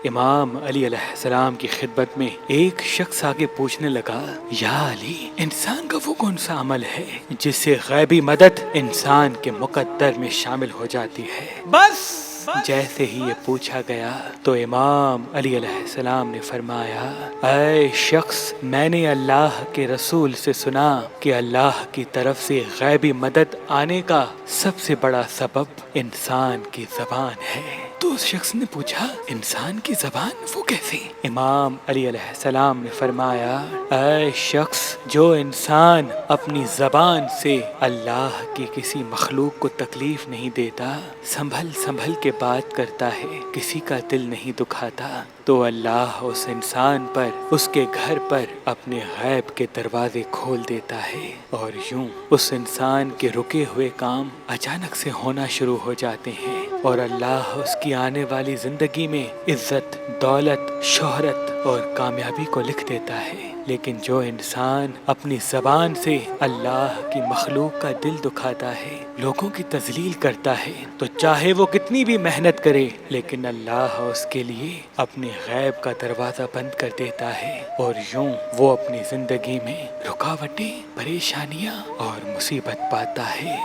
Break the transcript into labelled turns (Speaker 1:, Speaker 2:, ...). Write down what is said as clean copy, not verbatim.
Speaker 1: امام علی علیہ السلام کی خدمت میں ایک شخص آگے پوچھنے لگا، یا علی، انسان کا وہ کون سا عمل ہے جس سے غیبی مدد انسان کے مقدر میں شامل ہو جاتی ہے؟ بس جیسے ہی یہ پوچھا گیا تو امام علی علیہ السلام نے فرمایا، اے شخص، میں نے اللہ کے رسول سے سنا کہ اللہ کی طرف سے غیبی مدد آنے کا سب سے بڑا سبب انسان کی زبان ہے۔ تو اس شخص نے پوچھا، انسان کی زبان، وہ کیسے؟ امام علی علیہ السلام نے فرمایا، اے شخص، جو انسان اپنی زبان سے اللہ کی کسی مخلوق کو تکلیف نہیں دیتا، سنبھل سنبھل کے بات کرتا ہے، کسی کا دل نہیں دکھاتا، تو اللہ اس انسان پر، اس کے گھر پر اپنے غیب کے دروازے کھول دیتا ہے، اور یوں اس انسان کے رکے ہوئے کام اچانک سے ہونا شروع ہو جاتے ہیں، اور اللہ اس کی آنے والی زندگی میں عزت، دولت، شہرت اور کامیابی کو لکھ دیتا ہے۔ لیکن جو انسان اپنی زبان سے اللہ کی مخلوق کا دل دکھاتا ہے، لوگوں کی تذلیل کرتا ہے، تو چاہے وہ کتنی بھی محنت کرے، لیکن اللہ اس کے لیے اپنے غیب کا دروازہ بند کر دیتا ہے، اور یوں وہ اپنی زندگی میں رکاوٹیں، پریشانیاں اور مصیبت پاتا ہے۔